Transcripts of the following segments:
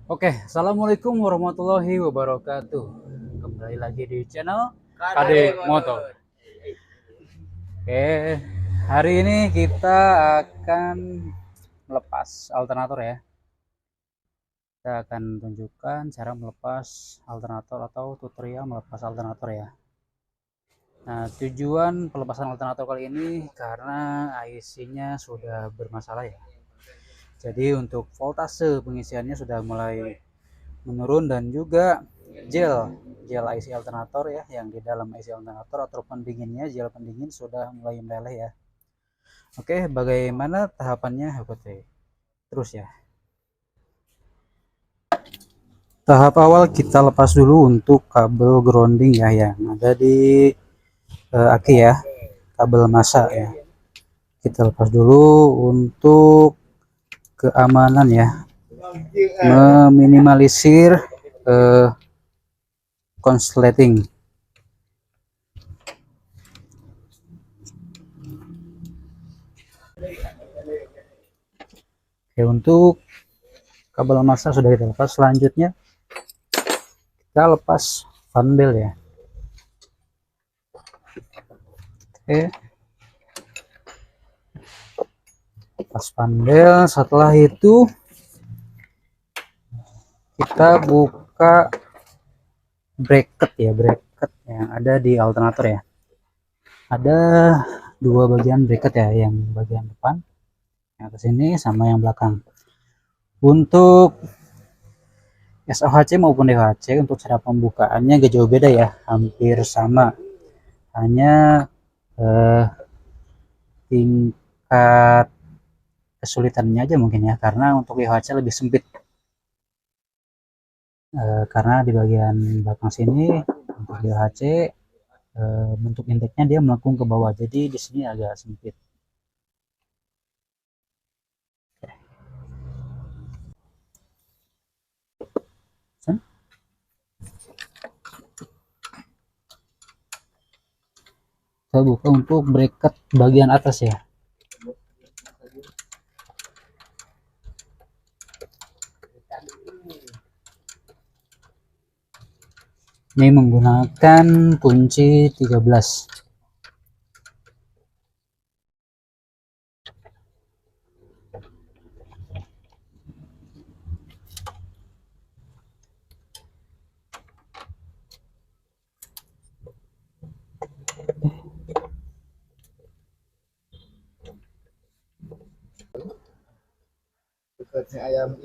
Oke, assalamualaikum warahmatullahi wabarakatuh. Kembali lagi di channel KD Motor. Oke, hari ini kita akan melepas alternator ya. Kita akan tunjukkan cara melepas alternator atau tutorial melepas alternator ya. Nah, tujuan pelepasan alternator kali ini karena IC-nya sudah bermasalah ya. Jadi untuk voltase pengisiannya sudah mulai menurun dan juga gel gel IC alternator ya, yang di dalam IC alternator atau pendinginnya, gel pendingin sudah mulai meleleh ya. Oke, bagaimana tahapannya? Oke, terus ya. Tahap awal kita lepas dulu untuk kabel grounding ya, yang ada di aki ya, kabel masa ya. Kita lepas dulu untuk keamanan ya, meminimalisir konsleting. Oke, untuk kabel masa sudah kita lepas. Selanjutnya kita lepas fan belt ya. Oke, lepas fan belt. Setelah itu kita buka bracket ya, bracket yang ada di alternator ya. Ada dua bagian bracket ya, yang bagian depan yang ke sini sama yang belakang. Untuk SOHC maupun DHC untuk cara pembukaannya gak jauh beda ya, hampir sama, hanya tingkat kesulitannya aja mungkin ya, karena untuk DHC lebih sempit, karena di bagian belakang sini untuk DHC bentuk inteknya dia melengkung ke bawah, jadi di sini agak sempit. Saya buka untuk bracket bagian atas ya. Ini menggunakan kunci 13.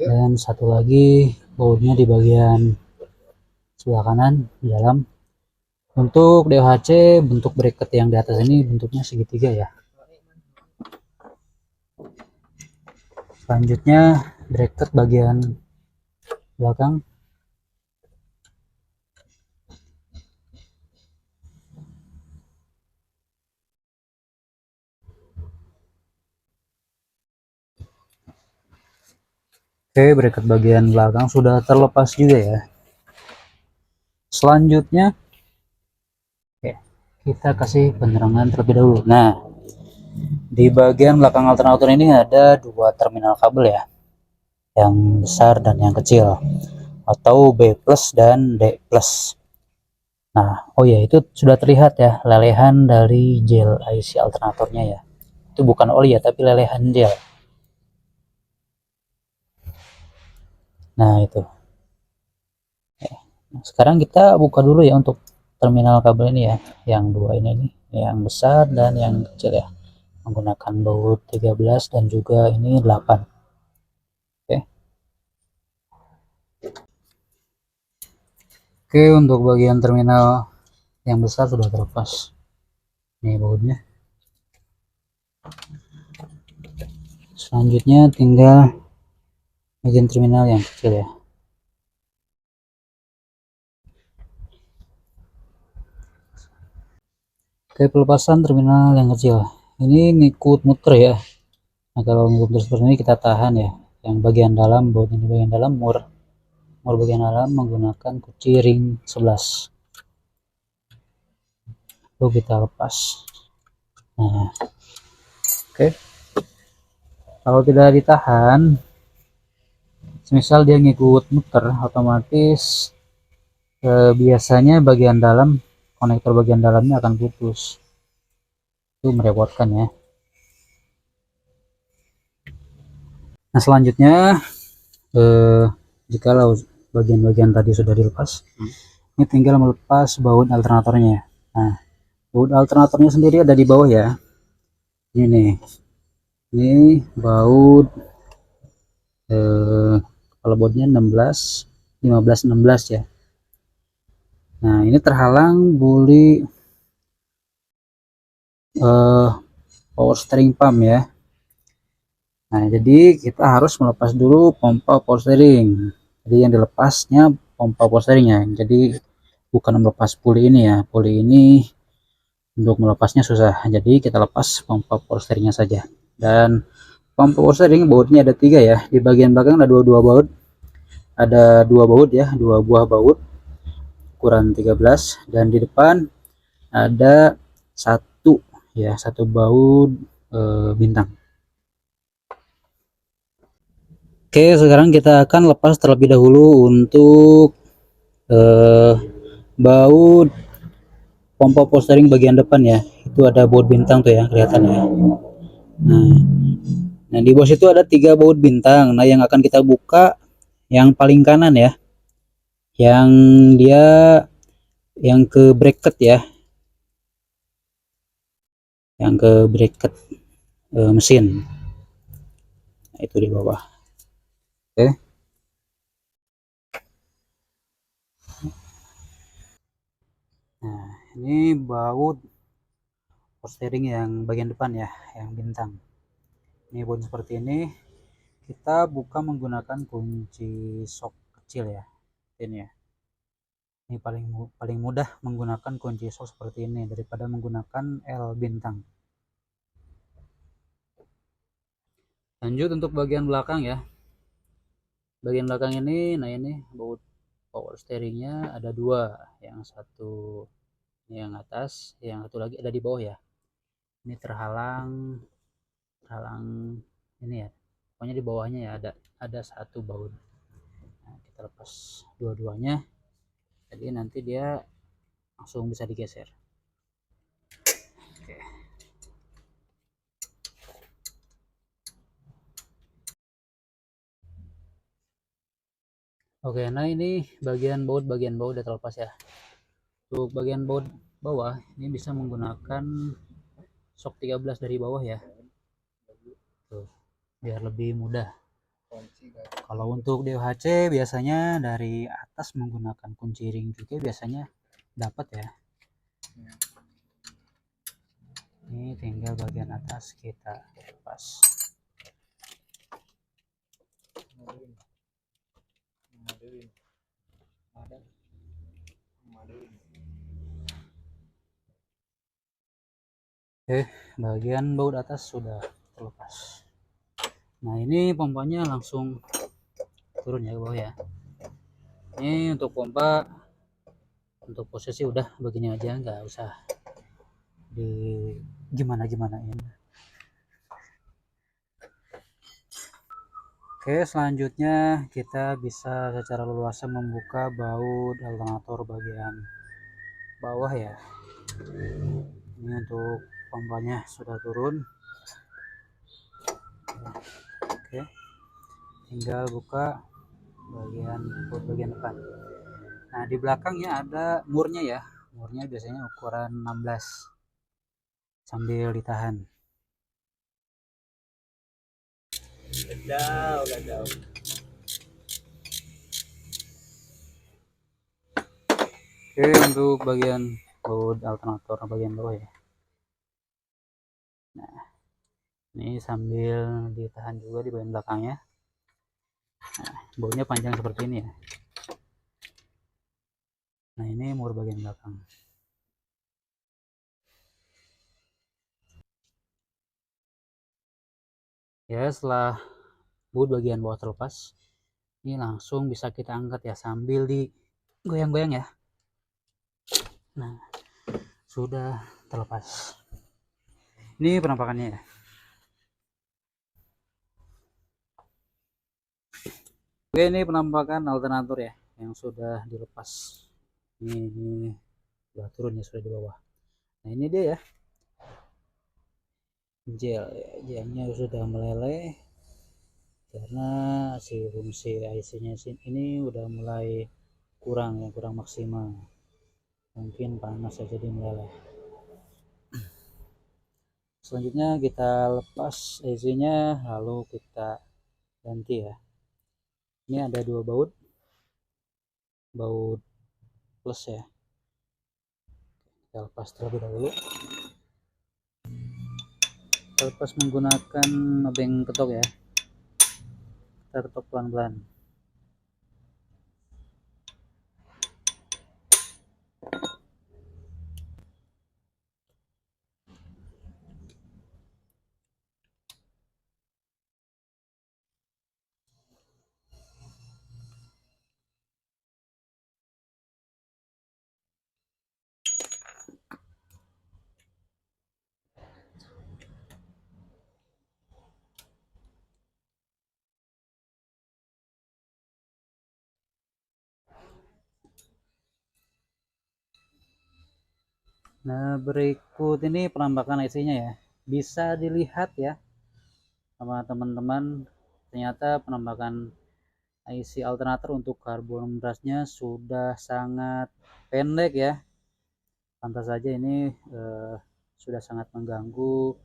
Dan satu lagi bautnya di bagian sebelah kanan di dalam. Untuk DHC bentuk bracket yang di atas ini bentuknya segitiga ya. Selanjutnya bracket bagian belakang. Oke, bracket bagian belakang sudah terlepas juga ya. Selanjutnya, oke, kita kasih penerangan terlebih dahulu. Nah, di bagian belakang alternator ini ada dua terminal kabel ya, yang besar dan yang kecil, atau B plus dan D plus. Nah, oh ya, itu sudah terlihat ya lelehan dari gel IC alternatornya ya. Itu bukan oli ya, tapi lelehan gel. Nah, itu. Sekarang kita buka dulu ya untuk terminal kabel ini ya, yang dua ini nih, yang besar dan yang kecil ya, menggunakan baut 13 dan juga ini 8. Oke. Oke, untuk bagian terminal yang besar sudah terlepas. Ini bautnya. Selanjutnya tinggal bagian terminal yang kecil ya. Oke, pelepasan terminal yang kecil. Ini ngikut muter ya. Nah, kalau ngikut muter seperti ini kita tahan ya. Yang bagian dalam, baut ini bagian dalam, mur bagian dalam menggunakan kunci ring 11. Lalu kita lepas. Nah, oke. Kalau tidak ditahan Misal dia ngikut muter, otomatis biasanya bagian dalam, konektor bagian dalamnya akan putus. Itu merepotkan ya. Nah selanjutnya jikalau bagian-bagian tadi sudah dilepas, ini tinggal melepas baut alternatornya. Nah baut alternatornya sendiri ada di bawah ya. Ini nih, ini baut kalau bautnya 16 15 16 ya. Nah ini terhalang buli power steering pump ya. Nah jadi kita harus melepas dulu pompa power steering. Jadi yang dilepasnya pompa power steeringnya, jadi bukan melepas puli ini ya. Puli ini untuk melepasnya susah, jadi kita lepas pompa power steeringnya saja. Dan pompa power steering bautnya ada 3 ya. Di bagian belakang ada dua baut, ada 2 baut ya, 2 buah baut ukuran 13, dan di depan ada satu ya, satu baut bintang. Oke, sekarang kita akan lepas terlebih dahulu untuk baut pompa power steering bagian depan ya. Itu ada baut bintang tuh ya, kelihatan ya. Nah di bawah itu ada 3 baut bintang. Nah yang akan kita buka yang paling kanan ya, yang dia yang ke bracket ya, yang ke bracket mesin. Nah, itu di bawah. Oke. Nah ini baut power steering yang bagian depan ya, yang bintang. Ini baut seperti ini. Kita buka menggunakan kunci sok kecil ya, ini ya. Ini paling mudah menggunakan kunci sok seperti ini daripada menggunakan L bintang. Lanjut untuk bagian belakang ya. Bagian belakang ini, nah ini baut power steeringnya ada 2, yang satu yang atas, yang satu lagi ada di bawah ya. Ini terhalang ini ya, pokoknya di bawahnya ya ada satu baut. Nah, kita lepas dua-duanya, jadi nanti dia langsung bisa digeser. Oke. Oke, nah ini bagian baut udah terlepas ya. Untuk bagian baut bawah ini bisa menggunakan sok 13 dari bawah ya. Tuh, biar lebih mudah. Kalau untuk DOHC biasanya dari atas menggunakan kunci ring juga biasanya dapat ya. Ini tinggal bagian atas kita lepas. Oke, bagian baut atas sudah terlepas. Nah ini pompanya langsung turun ya ke bawah ya. Ini untuk pompa, untuk posisi udah begini aja, nggak usah di gimana-gimanain. Oke, selanjutnya kita bisa secara leluasa membuka baut alternator bagian bawah ya. Ini untuk pompanya sudah turun. Oke, tinggal buka bagian depan. Nah di belakangnya ada murnya ya, murnya biasanya ukuran 16, sambil ditahan. Udah. Oke, untuk bagian baut alternator bagian bawah ya. Nah ini sambil ditahan juga di bagian belakangnya. Nah, bautnya panjang seperti ini ya. Nah ini mur bagian belakang. Ya setelah baut bagian bawah terlepas, ini langsung bisa kita angkat ya sambil digoyang-goyang ya. Nah sudah terlepas. Ini penampakannya ya. Oke, Oke, ini penampakan alternator ya yang sudah dilepas. Ini sudah turun ya, sudah di bawah. Nah ini dia ya, gelnya sudah meleleh karena si fungsi IC-nya ini udah mulai kurang ya, kurang maksimal. Mungkin panas saja jadi meleleh. Selanjutnya kita lepas IC-nya, lalu kita ganti ya. Ini ada dua baut plus ya. Kita lepas terlebih dahulu. Kita lepas menggunakan obeng ketok ya. Kita ketok pelan-pelan. Nah, berikut ini penampakan IC-nya ya. Bisa dilihat ya sama teman-teman, ternyata penampakan IC alternator untuk karbon brusnya sudah sangat pendek ya. Pantas saja ini sudah sangat mengganggu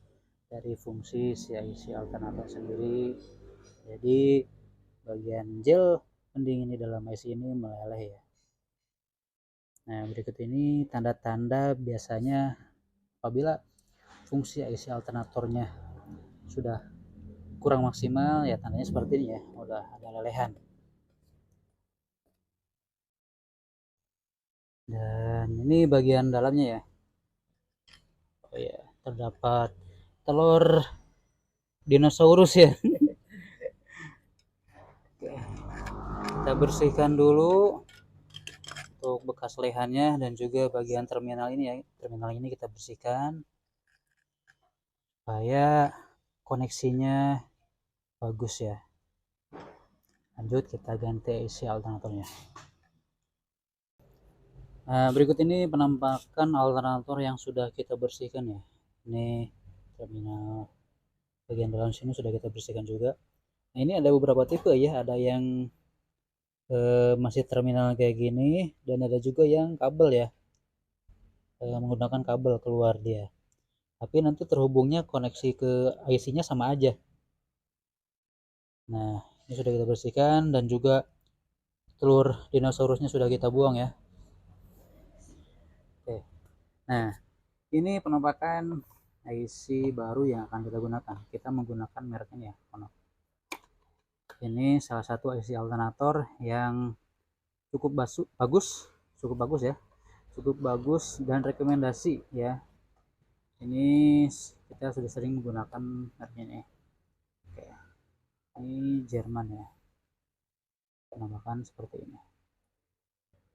dari fungsi si IC alternator sendiri. Jadi bagian gel pendingin di dalam IC ini meleleh ya. Nah, berikut ini tanda-tanda biasanya apabila fungsi IC alternatornya sudah kurang maksimal ya, tandanya seperti ini ya, udah ada lelehan. Dan ini bagian dalamnya ya. Oh ya, terdapat telur dinosaurus ya. Kita bersihkan dulu untuk bekas lehannya, dan juga bagian terminal ini ya. Terminal ini kita bersihkan supaya koneksinya bagus ya. Lanjut kita ganti isi alternatornya. Nah, berikut ini penampakan alternator yang sudah kita bersihkan ya. Ini terminal bagian dalam sini sudah kita bersihkan juga. Nah, ini ada beberapa tipe ya, ada yang masih terminal kayak gini, dan ada juga yang kabel ya, menggunakan kabel keluar dia, tapi nanti terhubungnya koneksi ke IC-nya sama aja. Nah, ini sudah kita bersihkan, dan juga telur dinosaurusnya sudah kita buang ya. Oke. Nah, ini penampakan IC baru yang akan kita gunakan. Kita menggunakan merek ini ya, Ono. Ini salah satu IC alternator yang cukup bagus, cukup bagus ya, cukup bagus dan rekomendasi ya. Ini kita sudah sering menggunakan merek ini. Oke. Ini Jerman ya, penampakan seperti ini.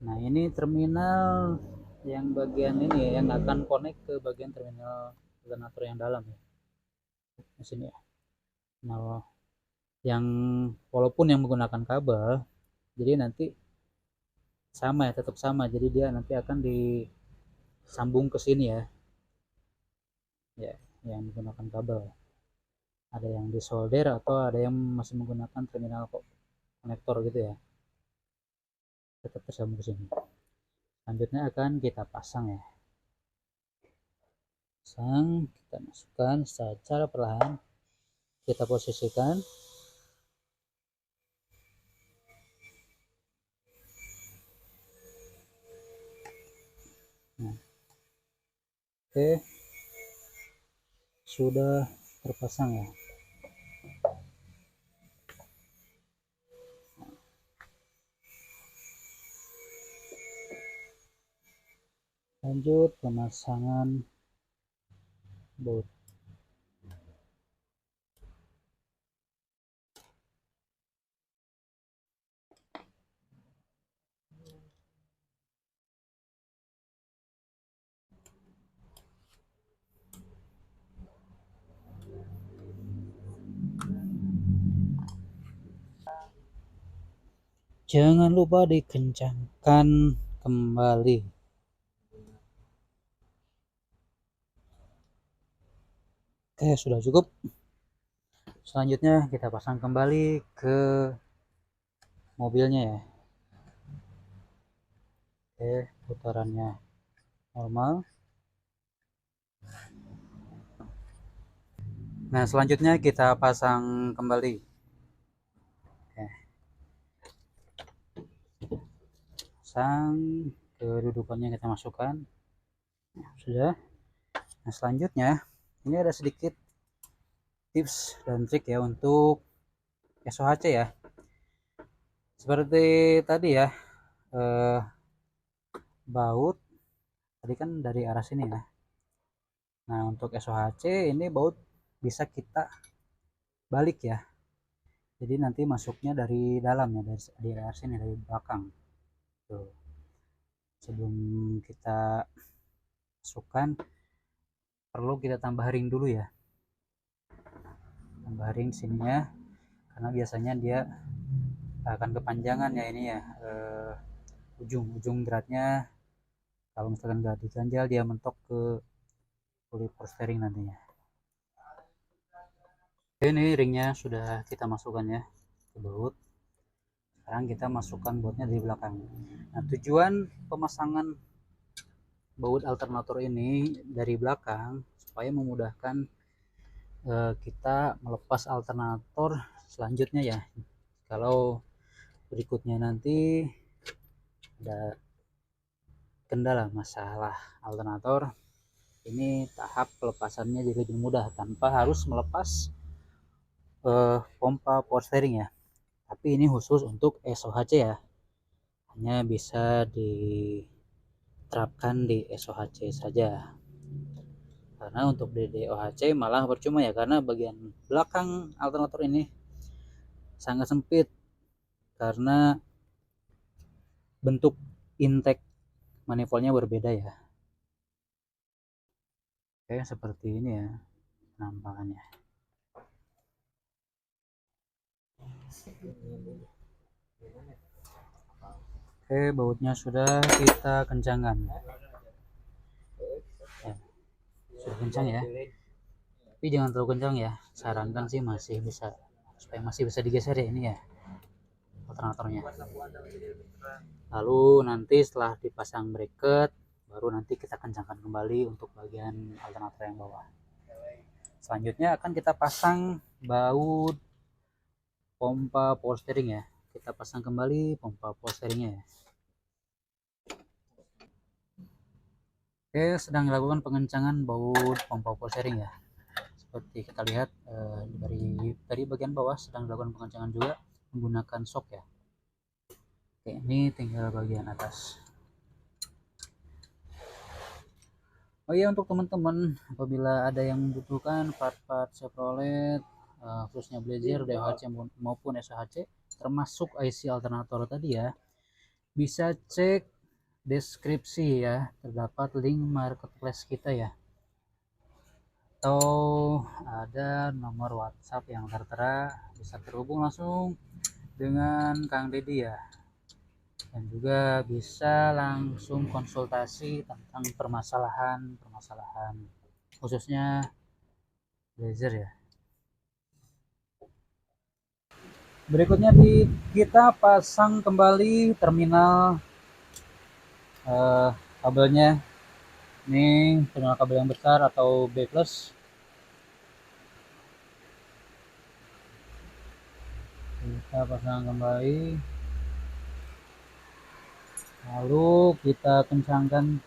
Nah, ini terminal yang bagian ini ya, yang akan connect ke bagian terminal alternator yang dalam ya, di sini ya. Nah, yang walaupun yang menggunakan kabel, jadi nanti sama ya, tetap sama, jadi dia nanti akan disambung ke sini ya, ya, yang menggunakan kabel. Ada yang disolder atau ada yang masih menggunakan terminal konektor gitu ya, tetap tersambung ke sini. Selanjutnya akan kita pasang ya. Pasang, kita masukkan secara perlahan, kita posisikan. Nah, oke, sudah terpasang ya. Lanjut pemasangan baut. Jangan lupa dikencangkan kembali. Oke, sudah cukup. Selanjutnya kita pasang kembali ke mobilnya ya. Oke, putarannya normal. Nah, selanjutnya kita pasang kembali. Oke. Pasang, kedudukannya kita masukkan. Sudah. Nah, selanjutnya ini ada sedikit tips dan trik ya untuk SOHC ya. Seperti tadi ya, baut tadi kan dari arah sini ya. Nah, untuk SOHC ini baut bisa kita balik ya. Jadi nanti masuknya dari dalam ya, dari arah sini, dari belakang. Tuh. Sebelum kita masukkan, perlu kita tambah ring dulu ya. Tambah ring sininya, karena biasanya dia akan kepanjangan ya ini ya, ujung dratnya. Kalau misalkan nggak diganjal, dia mentok ke kulit power steering nantinya. Ini ringnya sudah kita masukkan ya ke baut. Sekarang kita masukkan bautnya dari belakang. Nah, tujuan pemasangan baut alternator ini dari belakang supaya memudahkan kita melepas alternator selanjutnya ya. Kalau berikutnya nanti ada kendala masalah alternator, ini tahap pelepasannya jadi lebih mudah tanpa harus melepas pompa power steering ya. Tapi ini khusus untuk SOHC ya, hanya bisa diterapkan di SOHC saja. Karena untuk di DOHC malah percuma ya, karena bagian belakang alternator ini sangat sempit karena bentuk intake manifoldnya berbeda ya. Oke, seperti ini ya penampakannya. Oke, bautnya sudah kita kencangkan ya, sudah kencang ya, tapi jangan terlalu kencang ya. Sarankan sih masih bisa, supaya masih bisa digeser ya ini ya alternatornya. Lalu nanti setelah dipasang bracket, baru nanti kita kencangkan kembali untuk bagian alternator yang bawah. Selanjutnya akan kita pasang baut pompa power steering ya. Kita pasang kembali pompa power steeringnya ya. Oke, sedang dilakukan pengencangan baut pompa power steering ya. Seperti kita lihat dari bagian bawah sedang dilakukan pengencangan juga menggunakan shock ya. Oke, ini tinggal bagian atas. Oh iya, untuk teman-teman apabila ada yang membutuhkan part-part Chevrolet khususnya Blazer, DOHC maupun SOHC termasuk IC alternator tadi ya, bisa cek deskripsi ya, terdapat link marketplace kita ya, atau ada nomor WhatsApp yang tertera, bisa terhubung langsung dengan Kang Deddy ya, dan juga bisa langsung konsultasi tentang permasalahan khususnya Blazer ya. Berikutnya kita pasang kembali terminal kabelnya. Ini terminal kabel yang besar atau B+. Kita pasang kembali. Lalu kita kencangkan.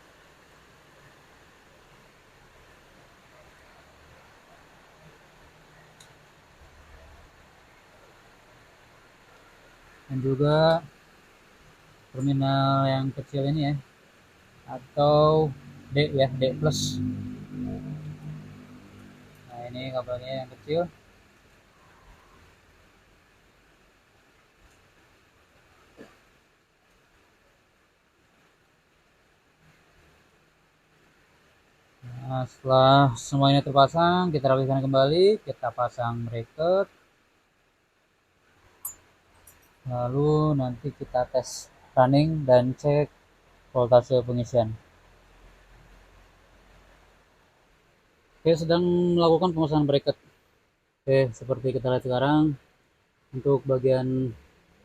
Dan juga terminal yang kecil ini ya, atau D ya, D+. Nah, ini kabelnya yang kecil. Nah, setelah semuanya terpasang, kita rapikan kembali, kita pasang bracket. Lalu nanti kita tes running dan cek voltase pengisian. Oke, sedang melakukan pemasangan bracket. Oke, seperti kita lihat sekarang, untuk bagian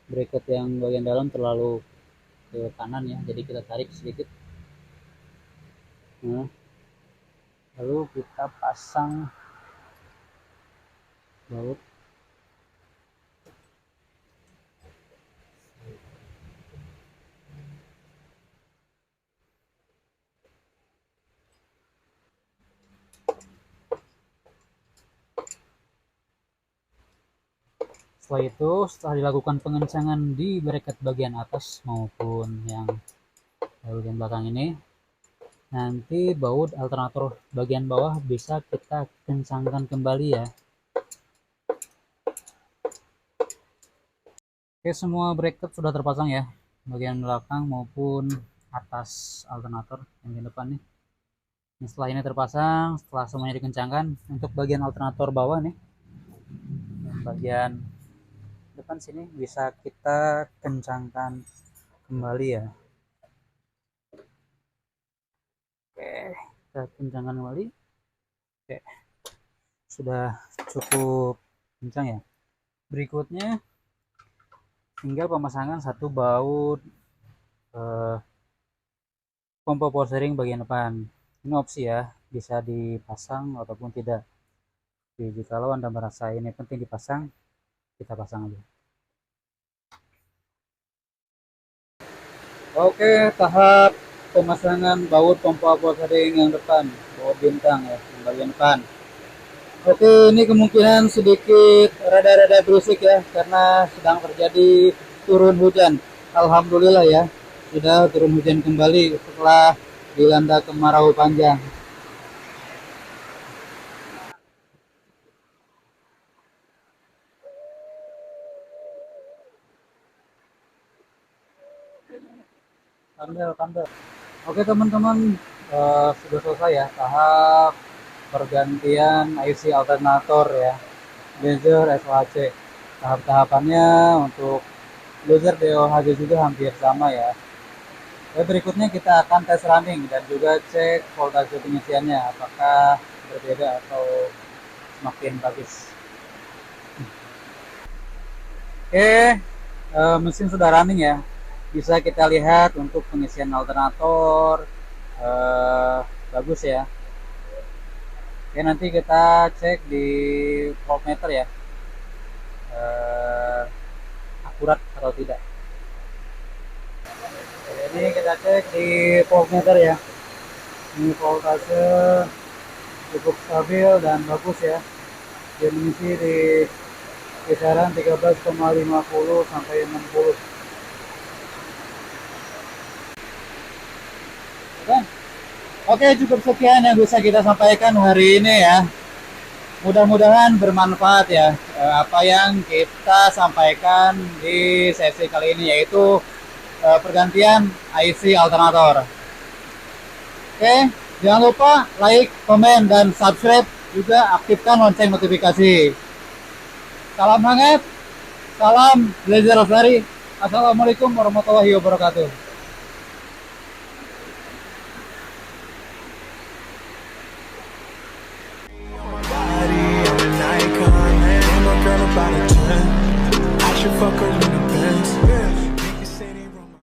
bracket yang bagian dalam terlalu ke kanan ya, jadi kita tarik sedikit. Nah, lalu kita pasang baut. Setelah itu, setelah dilakukan pengencangan di bracket bagian atas maupun yang bagian belakang ini, nanti baut alternator bagian bawah bisa kita kencangkan kembali ya. Oke, semua bracket sudah terpasang ya, bagian belakang maupun atas alternator yang di depan nih. Nah, setelah ini terpasang, setelah semuanya dikencangkan, untuk bagian alternator bawah nih, bagian depan sini bisa kita kencangkan kembali ya. Oke, kita kencangkan kembali. Oke, sudah cukup kencang ya. Berikutnya tinggal pemasangan satu baut pompa power steering bagian depan. Ini opsi ya, bisa dipasang ataupun tidak. Jadi jikalau Anda merasa ini penting dipasang, kita pasang aja. Oke, tahap pemasangan baut pompa power steering yang depan, baut bintang ya, yang bagian depan. Oke, ini kemungkinan sedikit rada-rada berisik ya, karena sedang terjadi turun hujan. Alhamdulillah ya, sudah turun hujan kembali setelah dilanda kemarau panjang. Tanda. Oke teman-teman, sudah selesai ya tahap pergantian IC alternator ya, laser SOHC. Tahap-tahapannya untuk laser DOHC juga hampir sama ya. Berikutnya kita akan tes running dan juga cek voltase pengisiannya apakah berbeda atau semakin bagus. Oke, mesin sudah running ya. Bisa kita lihat untuk pengisian alternator bagus ya. Oke, nanti kita cek di voltmeter ya, akurat atau tidak. Oke, ini kita cek di voltmeter ya. Ini voltase cukup stabil dan bagus ya. Dia mengisi di kisaran 13,50 sampai 60. Oke, cukup sekian yang bisa kita sampaikan hari ini ya. Mudah-mudahan bermanfaat ya apa yang kita sampaikan di sesi kali ini, yaitu pergantian IC alternator. Oke, jangan lupa like, komen, dan subscribe, juga aktifkan lonceng notifikasi. Salam hangat, salam Blazer Lestari. Assalamualaikum warahmatullahi wabarakatuh. About a 10. I should fuck her in the Benz.